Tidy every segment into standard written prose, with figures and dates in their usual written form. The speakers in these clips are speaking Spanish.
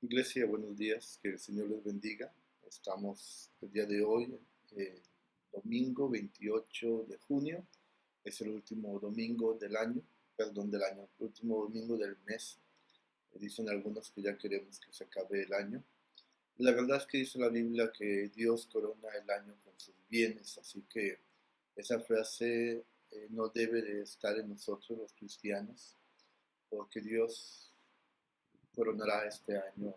Iglesia, buenos días, que el Señor les bendiga. Estamos el día de hoy, domingo 28 de junio, es el último domingo del año, perdón, del año, el último domingo del mes. Dicen algunos que ya queremos que se acabe el año. La verdad es que dice la Biblia que Dios corona el año con sus bienes, así que esa frase no debe de estar en nosotros los cristianos, porque Dios coronará este año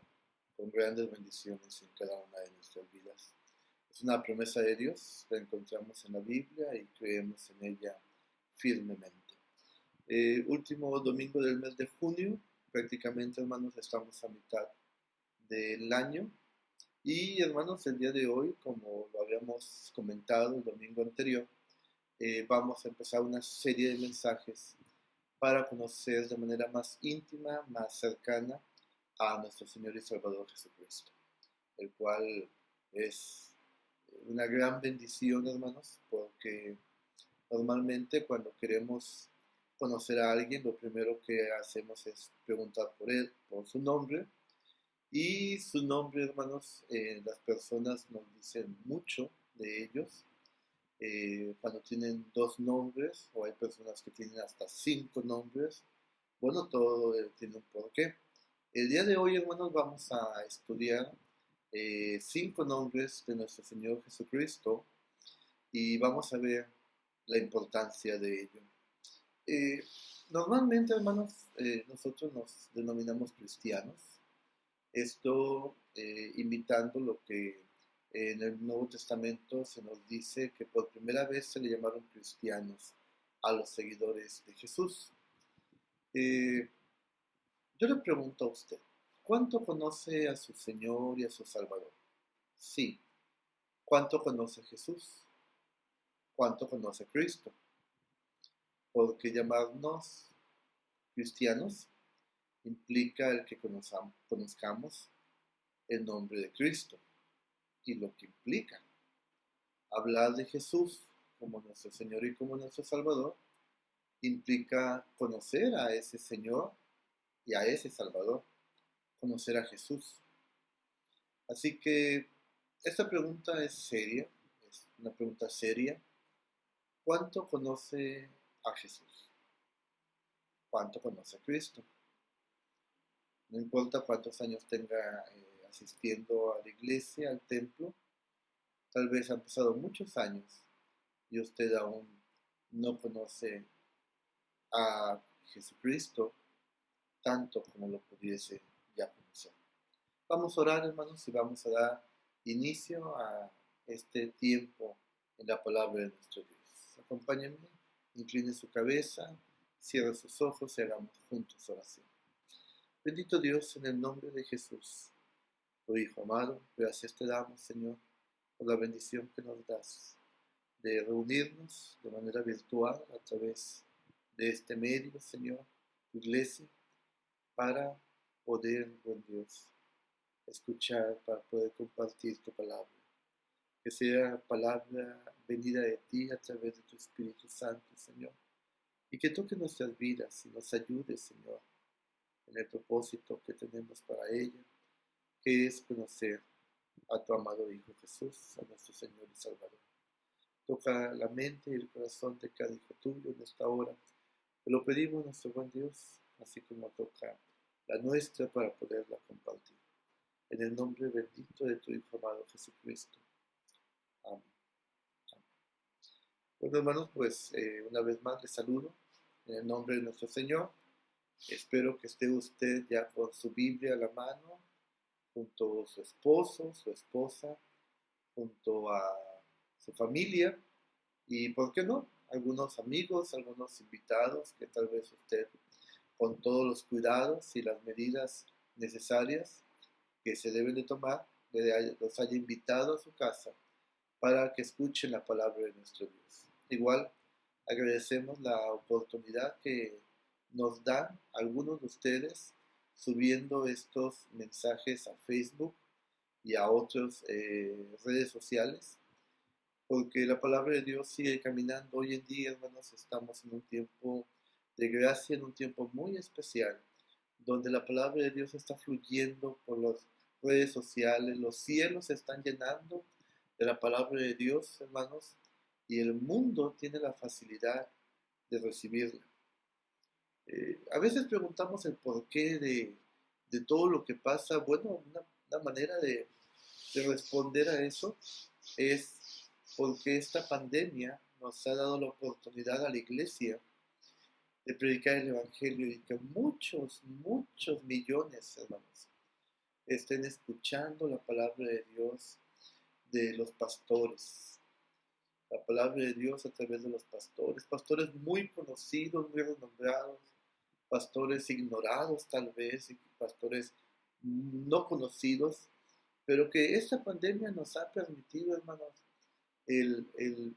con grandes bendiciones en cada una de nuestras vidas. Es una promesa de Dios, la encontramos en la Biblia y creemos en ella firmemente. Último domingo del mes de junio, prácticamente hermanos estamos a mitad del año y hermanos el día de hoy, como lo habíamos comentado el domingo anterior, vamos a empezar una serie de mensajes para conocer de manera más íntima, más cercana a nuestro Señor y Salvador Jesucristo, el cual es una gran bendición, hermanos, porque normalmente cuando queremos conocer a alguien, lo primero que hacemos es preguntar por él, por su nombre, y su nombre, hermanos, las personas nos dicen mucho de ellos. Cuando tienen dos nombres, o hay personas que tienen hasta cinco nombres, bueno, todo tiene un porqué. El día de hoy, hermanos, vamos a estudiar cinco nombres de nuestro Señor Jesucristo y vamos a ver la importancia de ello. Eh, Normalmente, hermanos, nosotros nos denominamos cristianos. Esto imitando lo que en el Nuevo Testamento se nos dice que por primera vez se le llamaron cristianos a los seguidores de Jesús. Eh, yo le pregunto a usted, ¿cuánto conoce a su Señor y a su Salvador? Sí. ¿Cuánto conoce Jesús? ¿Cuánto conoce Cristo? Porque llamarnos cristianos implica el que conozcamos el nombre de Cristo y lo que implica. Hablar de Jesús como nuestro Señor y como nuestro Salvador implica conocer a ese Señor y a ese Salvador, conocer a Jesús. Así que esta pregunta es seria, es una pregunta seria. ¿Cuánto conoce a Jesús? ¿Cuánto conoce a Cristo? No importa cuántos años tenga asistiendo a la iglesia, al templo, tal vez han pasado muchos años y usted aún no conoce a Jesucristo tanto como lo pudiese ya conocer. Vamos a orar, hermanos, y vamos a dar inicio a este tiempo en la palabra de nuestro Dios. Acompáñenme, incline su cabeza, cierre sus ojos y hagamos juntos oración. Bendito Dios, en el nombre de Jesús, tu Hijo amado, gracias te damos, Señor, por la bendición que nos das de reunirnos de manera virtual a través de este medio, Señor, tu iglesia, para poder, buen Dios, escuchar, para poder compartir tu palabra. Que sea palabra venida de ti a través de tu Espíritu Santo, Señor, y que toque nuestras vidas y nos ayude, Señor, en el propósito que tenemos para ella, que es conocer a tu amado Hijo Jesús, a nuestro Señor y Salvador. Toca la mente y el corazón de cada hijo tuyo en esta hora. Te lo pedimos, nuestro buen Dios, así como toca la nuestra para poderla compartir. En el nombre bendito de tu Hijo amado Jesucristo. Amén. Amén. Bueno, hermanos, pues una vez más les saludo en el nombre de nuestro Señor. Espero que esté usted ya con su Biblia a la mano, junto a su esposo, su esposa, junto a su familia y, ¿por qué no?, algunos amigos, algunos invitados que tal vez usted, con todos los cuidados y las medidas necesarias que se deben de tomar, los haya invitado a su casa para que escuchen la palabra de nuestro Dios. Igual agradecemos la oportunidad que nos dan algunos de ustedes subiendo estos mensajes a Facebook y a otras redes sociales, porque la palabra de Dios sigue caminando. Hoy en día, hermanos, estamos en un tiempo de gracia, en un tiempo muy especial, donde la palabra de Dios está fluyendo por las redes sociales, los cielos se están llenando de la palabra de Dios, hermanos, y el mundo tiene la facilidad de recibirla. A veces preguntamos el porqué de todo lo que pasa. Bueno, una manera de responder a eso es porque esta pandemia nos ha dado la oportunidad a la iglesia de predicar el Evangelio y que muchos, muchos millones, hermanos, estén escuchando la palabra de Dios de los pastores. La palabra de Dios a través de los pastores, pastores muy conocidos, muy renombrados, pastores ignorados tal vez, y pastores no conocidos, pero que esta pandemia nos ha permitido, hermanos, el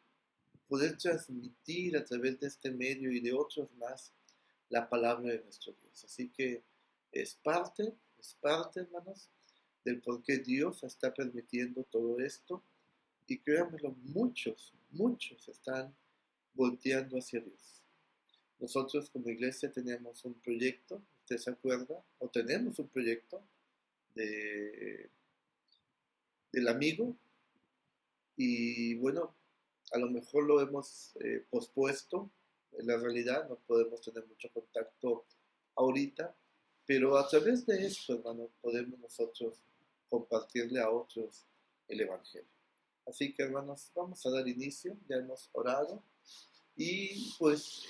poder transmitir a través de este medio y de otros más la palabra de nuestro Dios. Así que es parte, hermanos, del por qué Dios está permitiendo todo esto. Y créanmelo, muchos, muchos están volteando hacia Dios. Nosotros como iglesia tenemos un proyecto, ¿usted se acuerda? O tenemos un proyecto de, del amigo y bueno, a lo mejor lo hemos pospuesto. En la realidad no podemos tener mucho contacto ahorita, pero a través de esto, hermano, podemos nosotros compartirle a otros el Evangelio. Así que, hermanos, vamos a dar inicio. Ya hemos orado y pues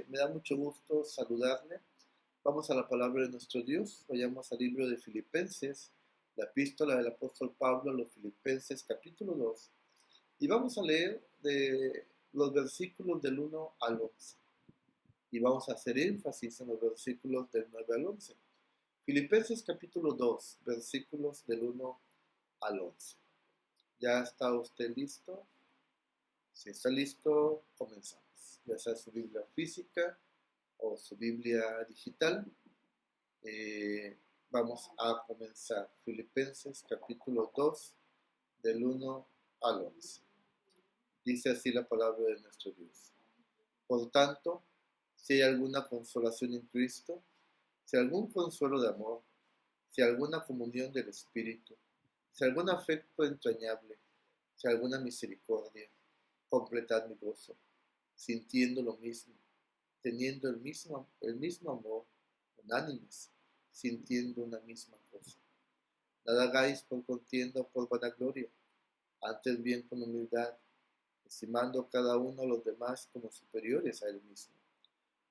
me da mucho gusto saludarle. Vamos a la palabra de nuestro Dios. Vayamos al libro de Filipenses, la epístola del apóstol Pablo a los Filipenses, capítulo 2. Y vamos a leer de los versículos del 1 al 11. Y vamos a hacer énfasis en los versículos del 9 al 11. Filipenses capítulo 2, versículos del 1 al 11. ¿Ya está usted listo? Si está listo, comenzamos. Ya sea su Biblia física o su Biblia digital. Vamos a comenzar. Filipenses capítulo 2, del 1 al 11. Dice así la palabra de nuestro Dios. Por tanto, si hay alguna consolación en Cristo, si algún consuelo de amor, si alguna comunión del Espíritu, si algún afecto entrañable, si alguna misericordia, completad mi gozo, sintiendo lo mismo, teniendo el mismo amor, unánimes, sintiendo una misma cosa. Nada hagáis por contienda o por vanagloria, antes bien con humildad, estimando cada uno a los demás como superiores a él mismo,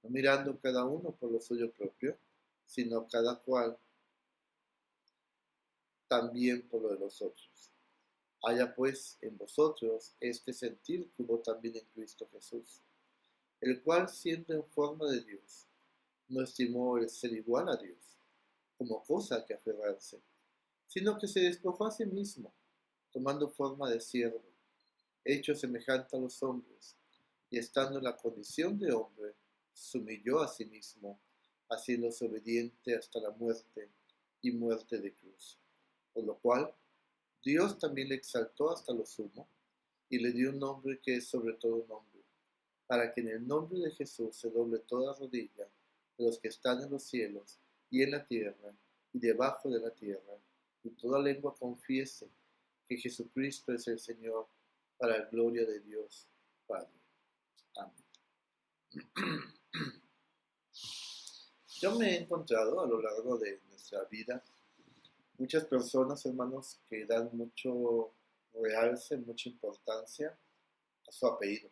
no mirando cada uno por lo suyo propio, sino cada cual también por lo de los otros. Haya pues en vosotros este sentir que hubo también en Cristo Jesús, el cual siendo en forma de Dios, no estimó el ser igual a Dios como cosa que aferrarse, sino que se despojó a sí mismo, tomando forma de siervo, hecho semejante a los hombres, y estando en la condición de hombre, se humilló a sí mismo, haciéndose obediente hasta la muerte y muerte de cruz. Por lo cual, Dios también le exaltó hasta lo sumo, y le dio un nombre que es sobre todo nombre, para que en el nombre de Jesús se doble toda rodilla de los que están en los cielos y en la tierra y debajo de la tierra, y toda lengua confiese que Jesucristo es el Señor, para la gloria de Dios Padre. Amén. Yo me he encontrado a lo largo de nuestra vida muchas personas, hermanos, que dan mucho realce, mucha importancia a su apellido,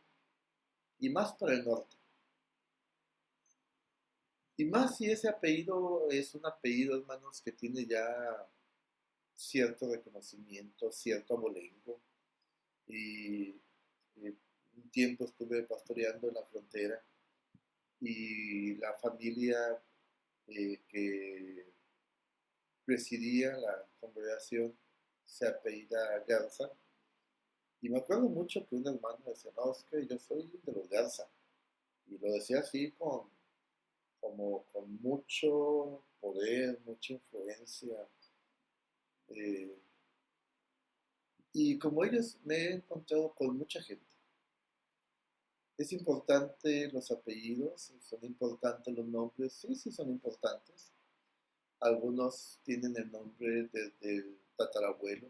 y más para el norte. Y más si ese apellido es un apellido, hermanos, que tiene ya cierto reconocimiento, cierto abolengo. Y un tiempo estuve pastoreando en la frontera y la familia que presidía la congregación se apellida Garza. Y me acuerdo mucho que un hermano decía, no, es que yo soy de los Garza. Y lo decía así con mucho poder, mucha influencia. Y como ellos me he encontrado con mucha gente. Es importante los apellidos, son importantes los nombres, sí, sí son importantes. Algunos tienen el nombre del tatarabuelo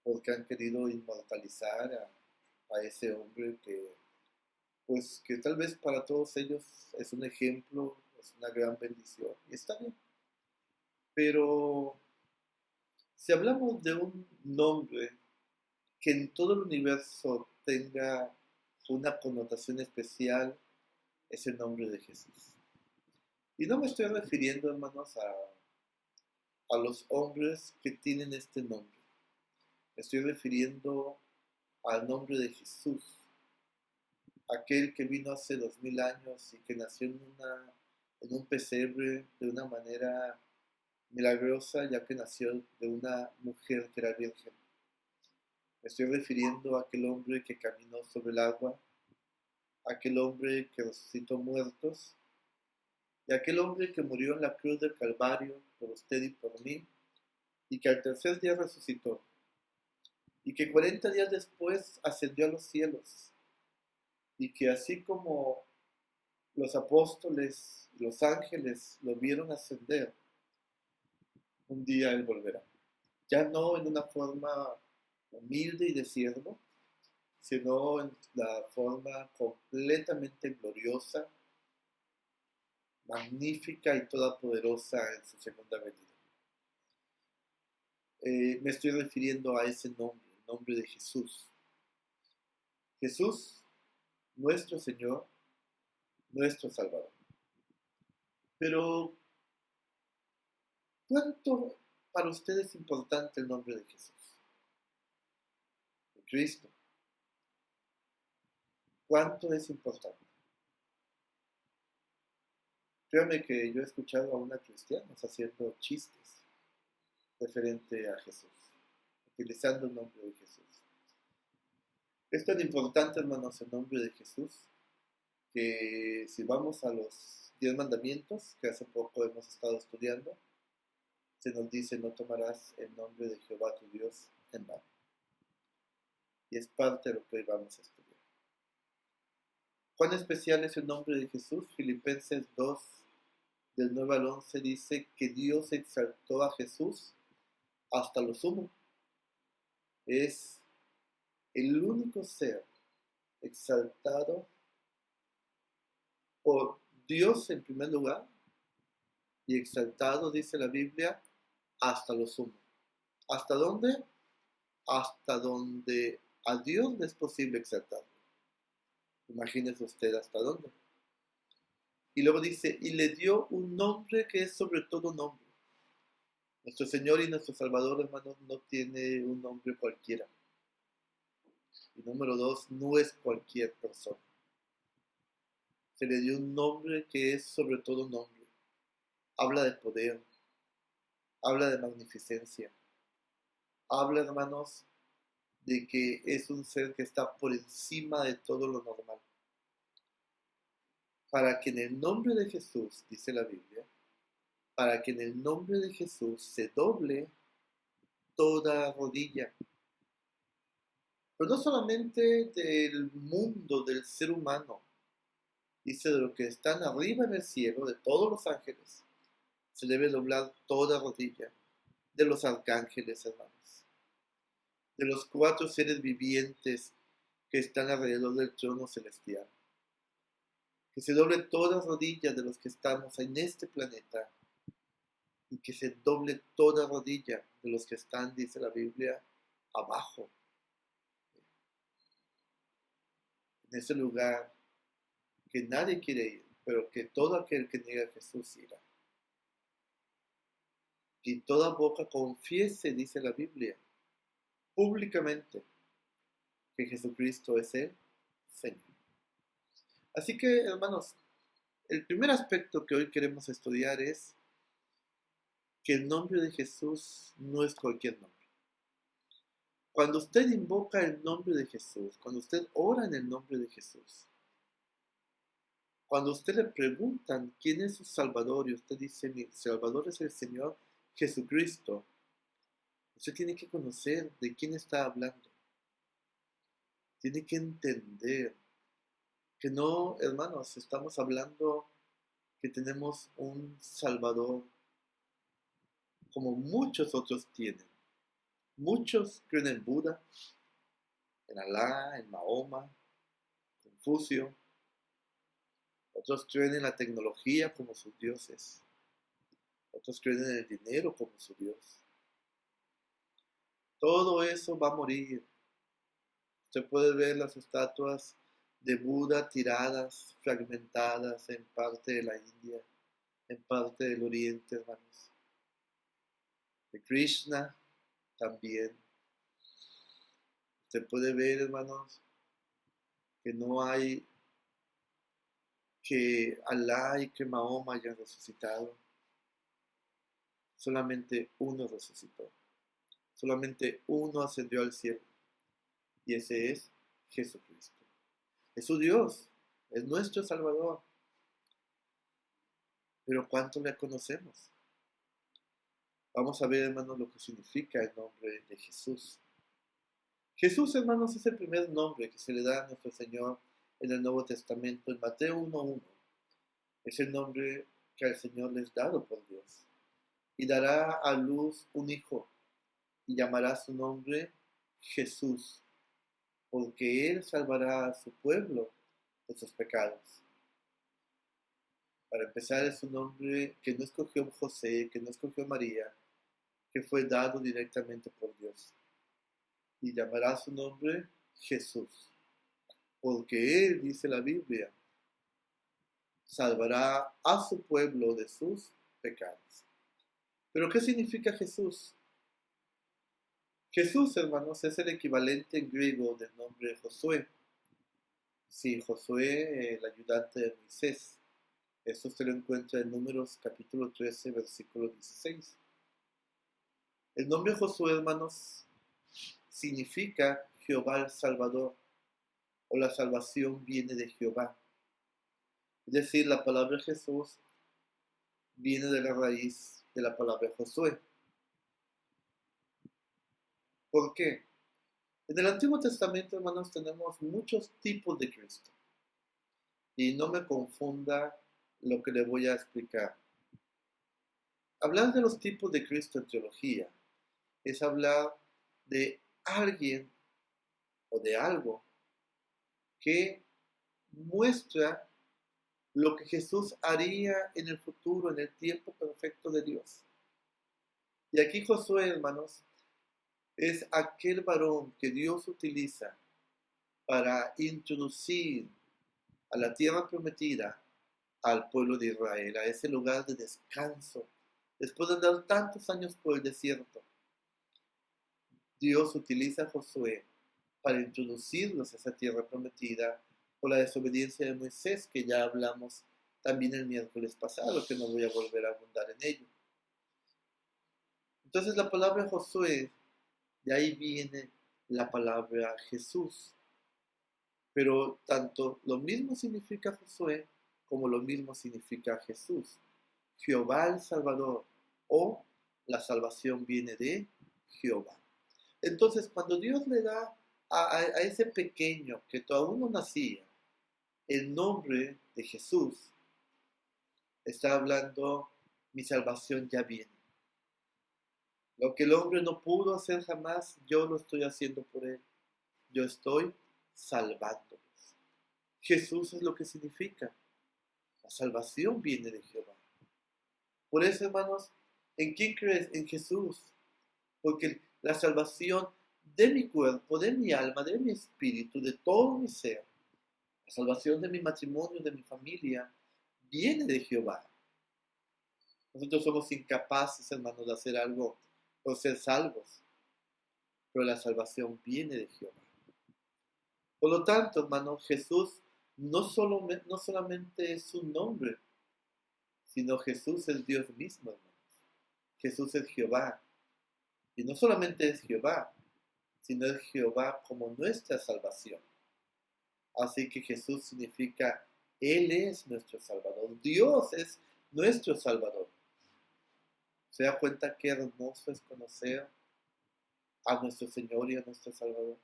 porque han querido inmortalizar a ese hombre que, pues, que tal vez para todos ellos es un ejemplo, es una gran bendición, y está bien. Pero si hablamos de un nombre que en todo el universo tenga una connotación especial, es el nombre de Jesús. Y no me estoy refiriendo, hermanos, a los hombres que tienen este nombre. Me estoy refiriendo al nombre de Jesús, aquel que vino hace 2000 años y que nació en un pesebre de una manera milagrosa, ya que nació de una mujer que era virgen. Me estoy refiriendo a aquel hombre que caminó sobre el agua, a aquel hombre que resucitó muertos, y a aquel hombre que murió en la cruz del Calvario por usted y por mí, y que al tercer día resucitó, y que 40 días después ascendió a los cielos, y que así como los apóstoles, los ángeles lo vieron ascender, un día Él volverá. Ya no en una forma humilde y de siervo, sino en la forma completamente gloriosa, magnífica y todopoderosa en su segunda venida. Me estoy refiriendo a ese nombre, el nombre de Jesús. Jesús, nuestro Señor, nuestro Salvador. Pero, ¿cuánto para ustedes es importante el nombre de Jesús? De Cristo. ¿Cuánto es importante? Créanme que yo he escuchado a una cristiana haciendo chistes referente a Jesús, utilizando el nombre de Jesús. Es tan importante, hermanos, el nombre de Jesús, que si vamos a los 10 mandamientos, que hace poco hemos estado estudiando, se nos dice: no tomarás el nombre de Jehová tu Dios en vano. Y es parte de lo que hoy vamos a estudiar. ¿Cuán especial es el nombre de Jesús? Filipenses 2, del 9 al 11, dice que Dios exaltó a Jesús hasta lo sumo. Es el único ser exaltado por Dios en primer lugar, y exaltado, dice la Biblia, hasta lo sumo. ¿Hasta dónde? Hasta donde a Dios le es posible exaltarlo. Imagínese usted hasta dónde. Y luego dice: y le dio un nombre que es sobre todo nombre. Nuestro Señor y nuestro Salvador, hermanos, no tiene un nombre cualquiera. Y número 2, no es cualquier persona. Se le dio un nombre que es sobre todo nombre. Habla de poder, habla de magnificencia, habla, hermanos, de que es un ser que está por encima de todo lo normal. Para que en el nombre de Jesús, dice la Biblia, para que en el nombre de Jesús se doble toda rodilla. Pero no solamente del mundo, del ser humano, dice de lo que están arriba en el cielo, de todos los ángeles, se debe doblar toda rodilla, de los arcángeles, hermanos, de los 4 seres vivientes que están alrededor del trono celestial. Que se doble toda rodilla de los que estamos en este planeta, y que se doble toda rodilla de los que están, dice la Biblia, abajo, en ese lugar que nadie quiere ir, pero que todo aquel que niega a Jesús irá. Y toda boca confiese, dice la Biblia, públicamente, que Jesucristo es el Señor. Así que, hermanos, el primer aspecto que hoy queremos estudiar es que el nombre de Jesús no es cualquier nombre. Cuando usted invoca el nombre de Jesús, cuando usted ora en el nombre de Jesús, cuando usted le preguntan quién es su Salvador y usted dice: mi Salvador es el Señor Jesucristo, usted tiene que conocer de quién está hablando. Tiene que entender que no, hermanos, estamos hablando que tenemos un Salvador como muchos otros tienen. Muchos creen en Buda, en Alá, en Mahoma, Confucio. Otros creen en la tecnología como sus dioses. Otros creen en el dinero como su dios. Todo eso va a morir. Usted puede ver las estatuas de Buda tiradas, fragmentadas en parte de la India, en parte del Oriente, hermanos. De Krishna también. Usted puede ver, hermanos, que no hay que Alá y que Mahoma hayan resucitado. Solamente uno resucitó. Solamente uno ascendió al cielo. Y ese es Jesucristo. Es su Dios. Es nuestro Salvador. Pero ¿cuánto le conocemos? Vamos a ver, hermanos, lo que significa el nombre de Jesús. Jesús, hermanos, es el primer nombre que se le da a nuestro Señor en el Nuevo Testamento. En Mateo 1:1 es el nombre que al Señor le es dado por Dios. Y dará a luz un hijo y llamará su nombre Jesús, porque Él salvará a su pueblo de sus pecados. Para empezar, es un nombre que no escogió José, que no escogió María, que fue dado directamente por Dios. Y llamará su nombre Jesús, porque Él, dice la Biblia, salvará a su pueblo de sus pecados. ¿Pero qué significa Jesús? Jesús, hermanos, es el equivalente en griego del nombre Josué. Sí, Josué, el ayudante de Moisés. Esto se lo encuentra en Números capítulo 13, versículo 16. El nombre Josué, hermanos, significa Jehová el Salvador, o la salvación viene de Jehová. Es decir, la palabra Jesús viene de la raíz de la palabra Josué. ¿Por qué? En el Antiguo Testamento, hermanos, tenemos muchos tipos de Cristo. Y no me confunda lo que le voy a explicar. Hablar de los tipos de Cristo en teología es hablar de alguien o de algo que muestra lo que Jesús haría en el futuro, en el tiempo perfecto de Dios. Y aquí Josué, hermanos, es aquel varón que Dios utiliza para introducir a la tierra prometida al pueblo de Israel, a ese lugar de descanso. Después de andar tantos años por el desierto, Dios utiliza a Josué para introducirlos a esa tierra prometida por la desobediencia de Moisés, que ya hablamos también el miércoles pasado, que no voy a volver a abundar en ello. Entonces la palabra Josué, de ahí viene la palabra Jesús. Pero tanto lo mismo significa Josué como lo mismo significa Jesús. Jehová el Salvador, o la salvación viene de Jehová. Entonces, cuando Dios le da a ese pequeño que aún no nacía el nombre de Jesús, está hablando, mi salvación ya viene. Lo que el hombre no pudo hacer jamás, yo lo estoy haciendo por él. Yo estoy salvándolos. Jesús es lo que significa. La salvación viene de Jehová. Por eso, hermanos, ¿en quién crees? En Jesús. Porque la salvación de mi cuerpo, de mi alma, de mi espíritu, de todo mi ser, la salvación de mi matrimonio, de mi familia, viene de Jehová. Nosotros somos incapaces, hermanos, de hacer algo por ser salvos, pero la salvación viene de Jehová. Por lo tanto, hermanos, Jesús no solamente es su nombre, sino Jesús es Dios mismo, hermanos. Jesús es Jehová. Y no solamente es Jehová, sino es Jehová como nuestra salvación. Así que Jesús significa, Él es nuestro Salvador. Dios es nuestro Salvador. ¿Se da cuenta qué hermoso es conocer a nuestro Señor y a nuestro Salvador?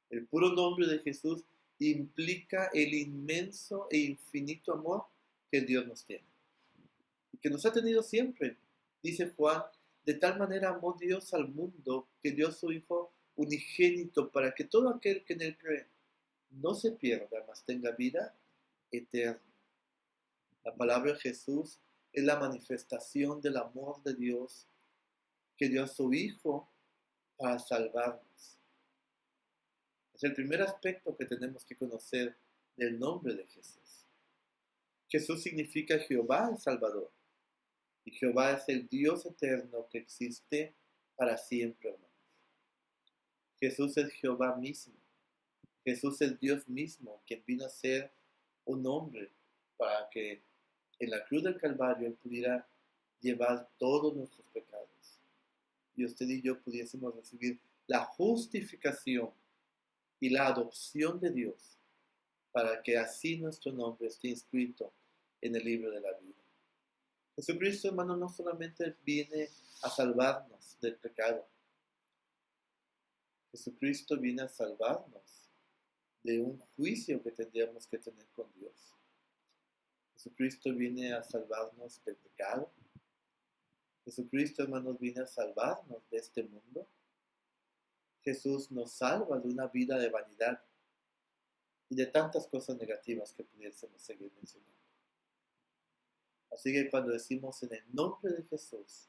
El puro nombre de Jesús implica el inmenso e infinito amor que Dios nos tiene. Y que nos ha tenido siempre. Dice Juan De tal manera amó Dios al mundo que dio a su Hijo unigénito para que todo aquel que en él cree no se pierda, mas tenga vida eterna. La palabra de Jesús es la manifestación del amor de Dios que dio a su Hijo para salvarnos. Es el primer aspecto que tenemos que conocer del nombre de Jesús. Jesús significa Jehová el Salvador. Y Jehová es el Dios eterno que existe para siempre, hermanos. Jesús es Jehová mismo. Jesús es Dios mismo, quien vino a ser un hombre para que en la cruz del Calvario Él pudiera llevar todos nuestros pecados. Y usted y yo pudiésemos recibir la justificación y la adopción de Dios para que así nuestro nombre esté inscrito en el libro de la vida. Jesucristo, hermano, no solamente viene a salvarnos del pecado. Jesucristo viene a salvarnos de un juicio que tendríamos que tener con Dios. Jesucristo viene a salvarnos del pecado. Jesucristo, hermanos, viene a salvarnos de este mundo. Jesús nos salva de una vida de vanidad y de tantas cosas negativas que pudiésemos seguir mencionando. Así que cuando decimos en el nombre de Jesús,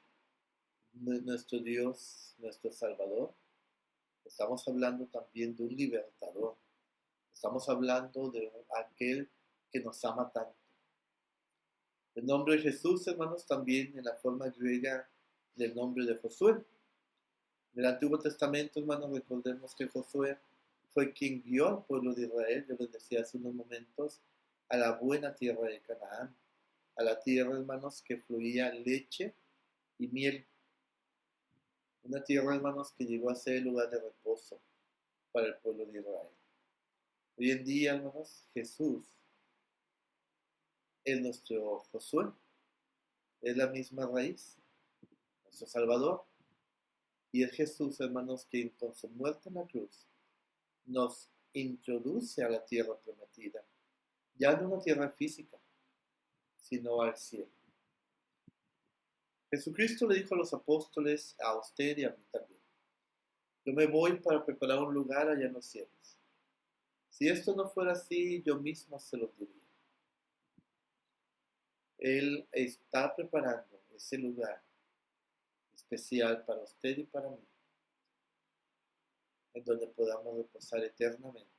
nuestro Dios, nuestro Salvador, estamos hablando también de un libertador. Estamos hablando de aquel que nos ama tanto. El nombre de Jesús, hermanos, también en la forma griega del nombre de Josué. En el Antiguo Testamento, hermanos, recordemos que Josué fue quien guió al pueblo de Israel, yo les decía hace unos momentos, a la buena tierra de Canaán, a la tierra, hermanos, que fluía leche y miel. Una tierra, hermanos, que llegó a ser el lugar de reposo para el pueblo de Israel. Hoy en día, hermanos, Jesús es nuestro Josué, es la misma raíz, nuestro Salvador. Y es Jesús, hermanos, quien con su muerte en la cruz nos introduce a la tierra prometida, ya no una tierra física, sino al cielo. Jesucristo le dijo a los apóstoles, a usted y a mí también: yo me voy para preparar un lugar allá en los cielos. Si esto no fuera así, yo mismo se lo diría. Él está preparando ese lugar especial para usted y para mí, en donde podamos reposar eternamente,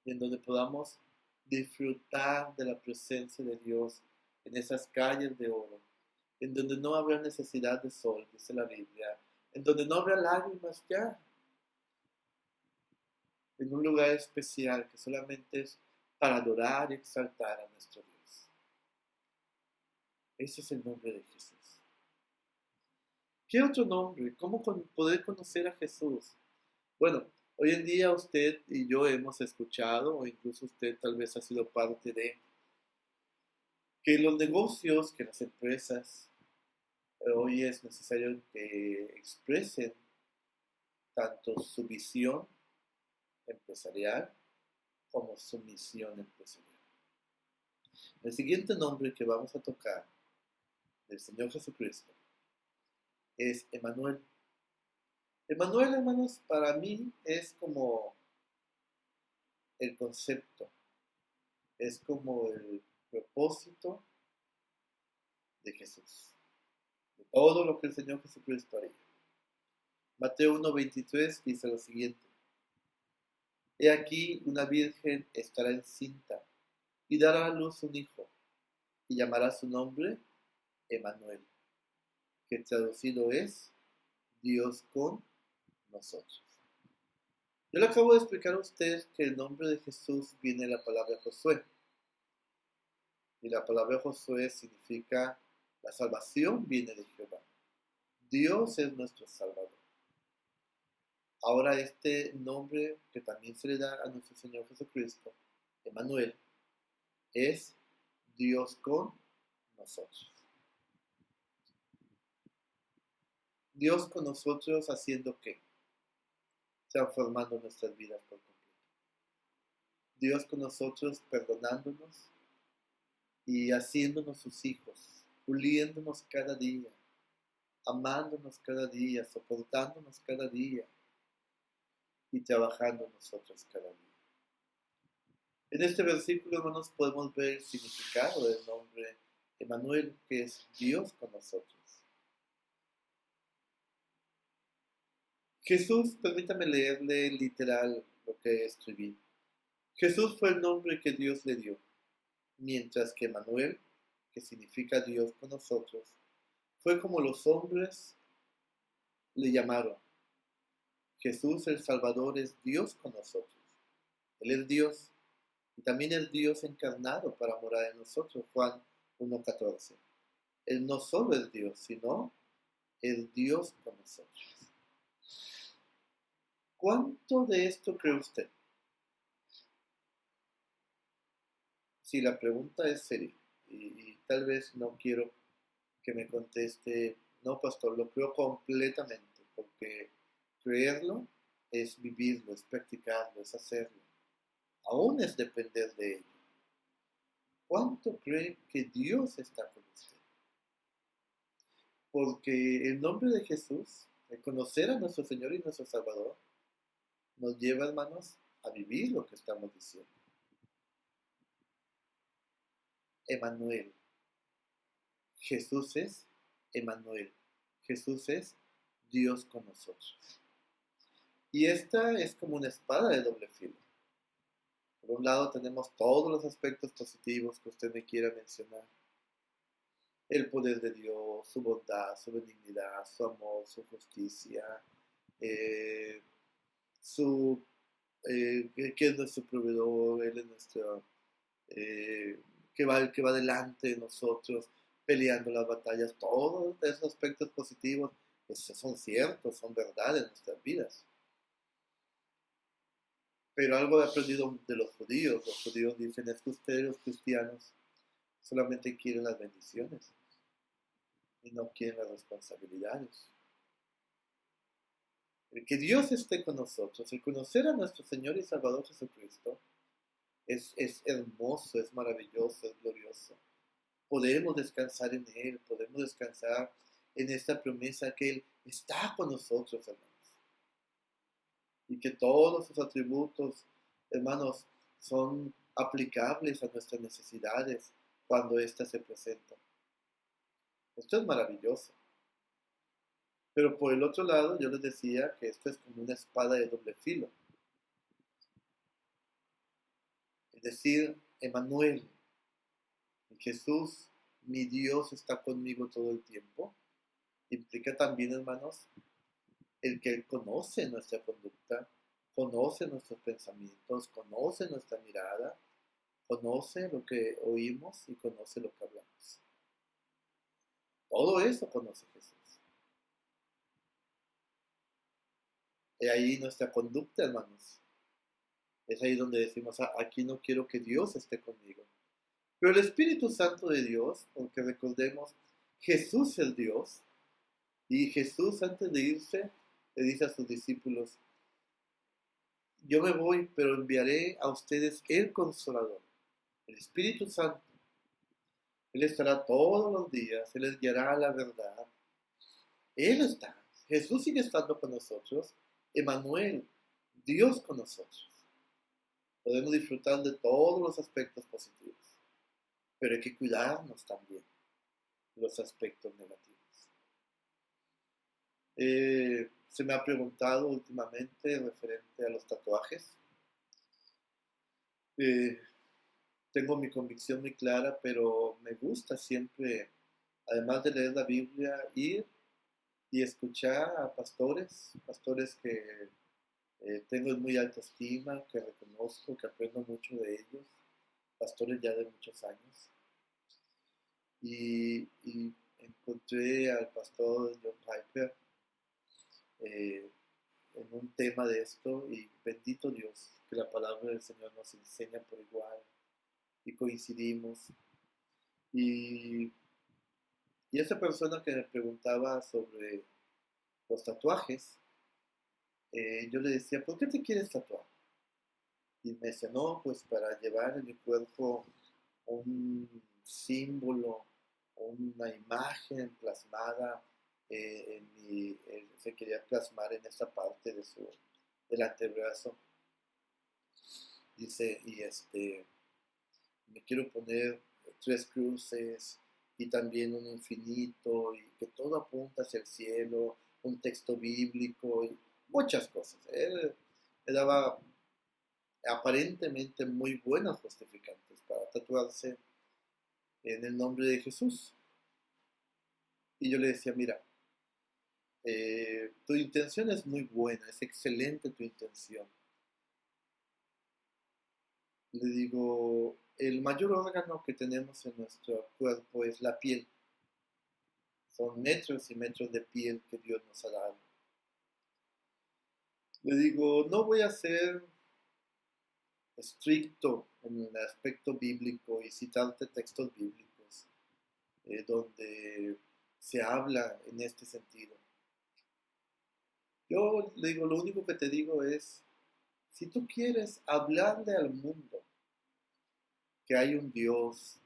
y en donde podamos disfrutar de la presencia de Dios en esas calles de oro, en donde no habrá necesidad de sol, dice la Biblia, en donde no habrá lágrimas ya, en un lugar especial que solamente es para adorar y exaltar a nuestro Dios. Ese es el nombre de Jesús. ¿Qué otro nombre? ¿Cómo poder conocer a Jesús? Bueno, hoy en día usted y yo hemos escuchado, o incluso usted tal vez ha sido parte de, que los negocios, que las empresas, hoy es necesario que expresen tanto su visión empresarial como su misión empresarial. El siguiente nombre que vamos a tocar del Señor Jesucristo es Emmanuel. Emmanuel, hermanos, para mí es como el concepto, es como el propósito de Jesús, de todo lo que el Señor Jesucristo haría. Mateo 1:23 dice lo siguiente: he aquí una virgen estará encinta y dará a luz un hijo, y llamará su nombre Emmanuel, que traducido es Dios con nosotros. Yo le acabo de explicar a usted que el nombre de Jesús viene de la palabra Josué. Y la palabra Josué significa la salvación viene de Jehová. Dios es nuestro Salvador. Ahora este nombre que también se le da a nuestro Señor Jesucristo, Emmanuel, es Dios con nosotros. Dios con nosotros haciendo ¿qué? Transformando nuestras vidas por completo. Dios con nosotros perdonándonos y haciéndonos sus hijos, puliéndonos cada día, amándonos cada día, soportándonos cada día y trabajando en nosotros cada día. En este versículo, hermanos, podemos ver el significado del nombre Emmanuel, que es Dios con nosotros. Jesús, permítame leerle literal lo que escribí. Jesús fue el nombre que Dios le dio, mientras que Emmanuel, que significa Dios con nosotros, fue como los hombres le llamaron. Jesús el Salvador es Dios con nosotros. Él es Dios y también es Dios encarnado para morar en nosotros. Juan 1:14. Él no solo es Dios, sino es Dios con nosotros. ¿Cuánto de esto cree usted? Si la pregunta es seria y tal vez no quiero que me conteste, no pastor, lo creo completamente, porque creerlo es vivirlo, es practicarlo, es hacerlo. Aún es depender de ello. ¿Cuánto cree que Dios está con usted? Porque el nombre de Jesús, el conocer a nuestro Señor y nuestro Salvador, nos lleva, hermanos, a vivir lo que estamos diciendo. Emmanuel. Jesús es Emmanuel. Jesús es Dios con nosotros. Y esta es como una espada de doble filo. Por un lado tenemos todos los aspectos positivos que usted me quiera mencionar. El poder de Dios, su bondad, su benignidad, su amor, su justicia, que es nuestro proveedor, Él es nuestro, que va delante de nosotros, peleando las batallas. Todos esos aspectos positivos son ciertos, son verdad en nuestras vidas. Pero algo he aprendido de los judíos. Los judíos dicen, es que ustedes los cristianos solamente quieren las bendiciones y no quieren las responsabilidades. El que Dios esté con nosotros, el conocer a nuestro Señor y Salvador Jesucristo, es hermoso, es maravilloso, es glorioso. Podemos descansar en Él, podemos descansar en esta promesa que Él está con nosotros, hermanos. Y que todos sus atributos, hermanos, son aplicables a nuestras necesidades cuando éstas se presentan. Esto es maravilloso. Pero por el otro lado, yo les decía que esto es como una espada de doble filo. Es decir, Emmanuel, Jesús, mi Dios está conmigo todo el tiempo, implica también, hermanos, el que Él conoce nuestra conducta, conoce nuestros pensamientos, conoce nuestra mirada, conoce lo que oímos y conoce lo que hablamos. Todo eso conoce Jesús. Y ahí nuestra conducta, hermanos. Es ahí donde decimos, aquí no quiero que Dios esté conmigo. Pero el Espíritu Santo de Dios, porque recordemos, Jesús es Dios, y Jesús antes de irse le dice a sus discípulos, yo me voy, pero enviaré a ustedes el Consolador, el Espíritu Santo. Él estará todos los días, Él les guiará a la verdad. Él está, Jesús sigue estando con nosotros, Emmanuel, Dios con nosotros. Podemos disfrutar de todos los aspectos positivos, pero hay que cuidarnos también de los aspectos negativos. Se me ha preguntado últimamente referente a los tatuajes. Tengo mi convicción muy clara, pero me gusta siempre, además de leer la Biblia, ir y escuchar a pastores que tengo en muy alta estima, que reconozco, que aprendo mucho de ellos, pastores ya de muchos años. Y encontré al pastor John Piper en un tema de esto, y bendito Dios que la palabra del Señor nos enseña por igual y coincidimos. Y esa persona que me preguntaba sobre los tatuajes, yo le decía, ¿por qué te quieres tatuar? Y me decía, no, pues para llevar en mi cuerpo un símbolo, una imagen plasmada se quería plasmar en esta parte del antebrazo. Dice, me quiero poner 3 cruces y también un infinito y que todo apunta hacia el cielo, un texto bíblico y muchas cosas. Él le daba aparentemente muy buenos justificantes para tatuarse en el nombre de Jesús. Y yo le decía, mira, tu intención es muy buena, es excelente tu intención. Le digo, el mayor órgano que tenemos en nuestro cuerpo es la piel. Son metros y metros de piel que Dios nos ha dado. Le digo, no voy a ser estricto en el aspecto bíblico y citarte textos bíblicos donde se habla en este sentido. Yo le digo, lo único que te digo es, si tú quieres hablarle al mundo que hay un Dios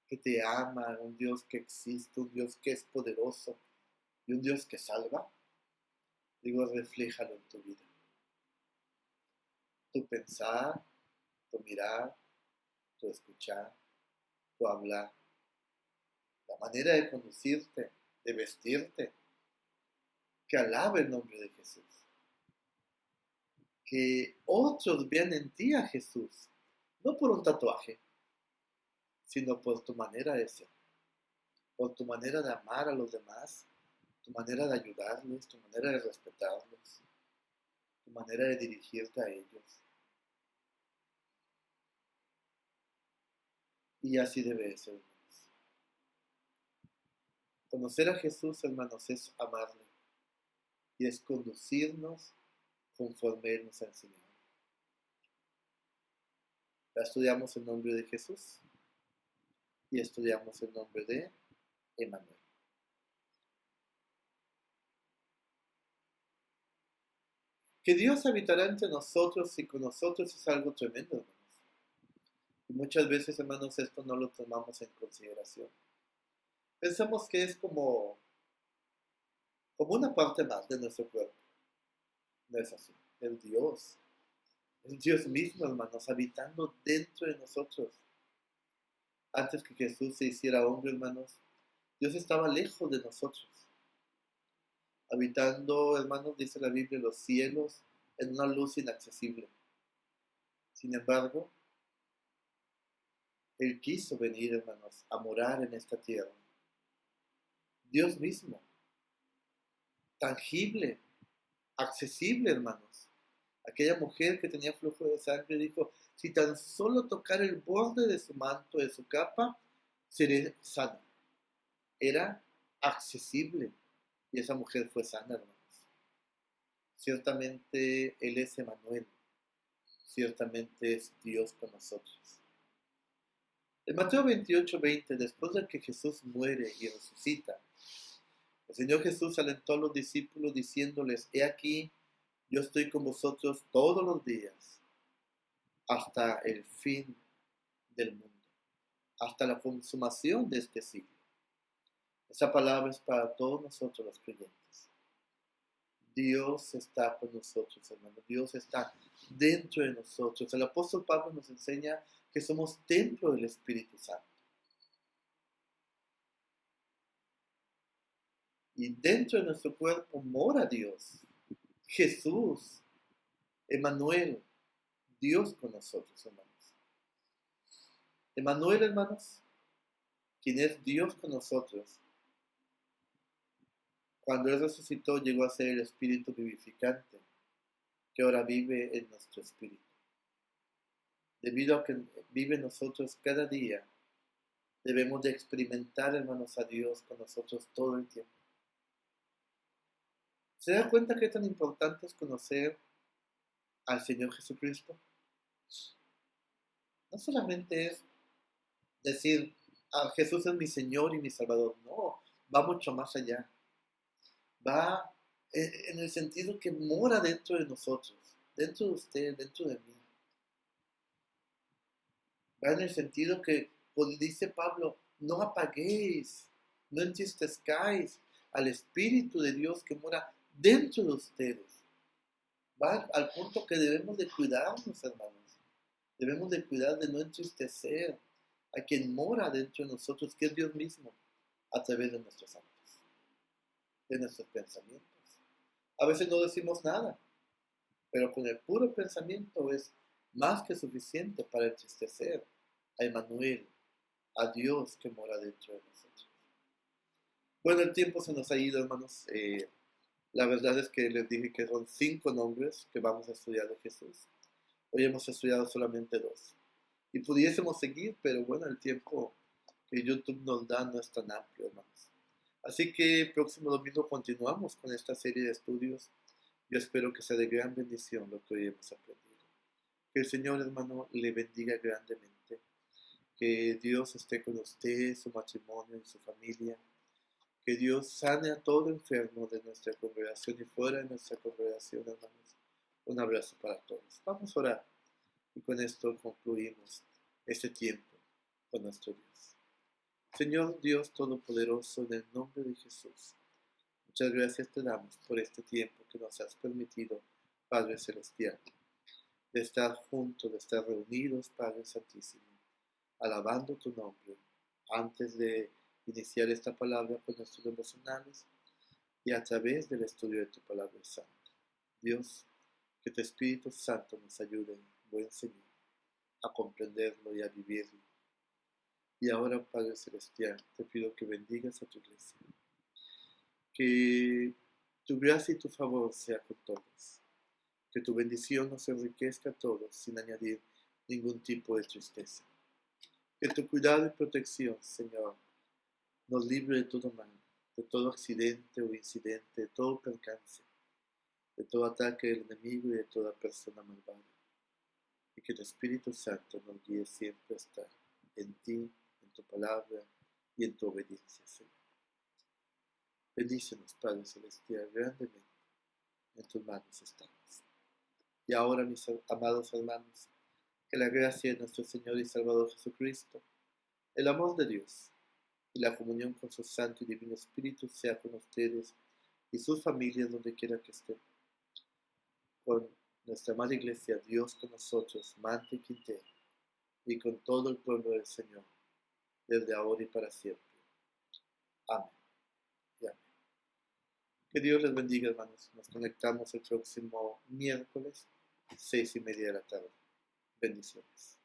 que te ama, un Dios que existe, un Dios que es poderoso y un Dios que salva, digo, refléjalo en tu vida. Tu pensar, tu mirar, tu escuchar, tu hablar, la manera de conducirte, de vestirte, que alabe el nombre de Jesús. Que otros vean en ti a Jesús, no por un tatuaje, sino por tu manera de ser, por tu manera de amar a los demás, tu manera de ayudarles, tu manera de respetarlos, tu manera de dirigirte a ellos. Y así debe ser, hermanos. Conocer a Jesús, hermanos, es amarle y es conducirnos conforme Él nos ha enseñado. Ya estudiamos el nombre de Jesús y estudiamos el nombre de Emmanuel. Que Dios habitará entre nosotros y con nosotros es algo tremendo, hermanos. Y muchas veces, hermanos, esto no lo tomamos en consideración. Pensamos que es como una parte más de nuestro cuerpo. No es así. Es Dios mismo, hermanos, habitando dentro de nosotros. Antes que Jesús se hiciera hombre, hermanos, Dios estaba lejos de nosotros. Habitando, hermanos, dice la Biblia, los cielos en una luz inaccesible. Sin embargo, Él quiso venir, hermanos, a morar en esta tierra. Dios mismo, tangible, accesible, hermanos. Aquella mujer que tenía flujo de sangre dijo, si tan solo tocar el borde de su manto, de su capa, seré sana. Era accesible y esa mujer fue sana, hermanos. Ciertamente Él es Emmanuel, ciertamente es Dios con nosotros. En Mateo 28:20, después de que Jesús muere y resucita, el Señor Jesús alentó a los discípulos diciéndoles, he aquí, yo estoy con vosotros todos los días, hasta el fin del mundo, hasta la consumación de este siglo. Esa palabra es para todos nosotros los creyentes. Dios está con nosotros, hermano. Dios está dentro de nosotros. El apóstol Pablo nos enseña que somos templo del Espíritu Santo. Y dentro de nuestro cuerpo mora Dios, Jesús, Emmanuel, Dios con nosotros, hermanos. Emmanuel, hermanos, quien es Dios con nosotros, cuando Él resucitó llegó a ser el Espíritu vivificante que ahora vive en nuestro espíritu. Debido a que vive en nosotros cada día, debemos de experimentar, hermanos, a Dios con nosotros todo el tiempo. ¿Se da cuenta qué tan importante es conocer al Señor Jesucristo? No solamente es decir, Jesús es mi Señor y mi Salvador. No, va mucho más allá. Va en el sentido que mora dentro de nosotros, dentro de usted, dentro de mí. Va en el sentido que, como dice Pablo, no apaguéis, no entristezcáis, al Espíritu de Dios que mora dentro de ustedes. Va al punto que debemos de cuidarnos, hermanos. Debemos de cuidar de no entristecer a quien mora dentro de nosotros, que es Dios mismo, a través de nuestros actos, de nuestros pensamientos. A veces no decimos nada, pero con el puro pensamiento es más que suficiente para entristecer a Emmanuel, a Dios que mora dentro de nosotros. Bueno, el tiempo se nos ha ido, hermanos. La verdad es que les dije que son 5 nombres que vamos a estudiar de Jesús. Hoy hemos estudiado solamente 2. Y pudiésemos seguir, pero bueno, el tiempo que YouTube nos da no es tan amplio, hermanos. Así que próximo domingo continuamos con esta serie de estudios. Yo espero que sea de gran bendición lo que hoy hemos aprendido. Que el Señor, hermano, le bendiga grandemente. Que Dios esté con usted, su matrimonio y su familia. Que Dios sane a todo enfermo de nuestra congregación y fuera de nuestra congregación, hermanos. Un abrazo para todos. Vamos a orar. Y con esto concluimos este tiempo con nuestro Dios. Señor Dios Todopoderoso, en el nombre de Jesús, muchas gracias te damos por este tiempo que nos has permitido, Padre Celestial, de estar juntos, de estar reunidos, Padre Santísimo, alabando tu nombre, antes de iniciar esta palabra con nuestros devocionales y a través del estudio de tu palabra santa. Dios, que tu Espíritu Santo nos ayude, buen Señor, a comprenderlo y a vivirlo. Y ahora, Padre Celestial, te pido que bendigas a tu iglesia. Que tu gracia y tu favor sea con todos. Que tu bendición nos enriquezca a todos sin añadir ningún tipo de tristeza. Que tu cuidado y protección, Señor, nos libre de todo mal, de todo accidente o incidente, de todo percance, de todo ataque del enemigo y de toda persona malvada. Y que tu Espíritu Santo nos guíe siempre a estar en ti, en tu palabra y en tu obediencia, Señor. Bendícenos, Padre Celestial, grandemente. En tus manos estamos. Y ahora, mis amados hermanos, que la gracia de nuestro Señor y Salvador Jesucristo, el amor de Dios y la comunión con su Santo y Divino Espíritu sea con ustedes y sus familias donde quiera que estén. Con nuestra amada Iglesia, Dios con nosotros, Manta y Quintero, y con todo el pueblo del Señor, desde ahora y para siempre. Amén. Y amén. Que Dios les bendiga, hermanos. Nos conectamos el próximo miércoles, 6:30 de la tarde. Bendiciones.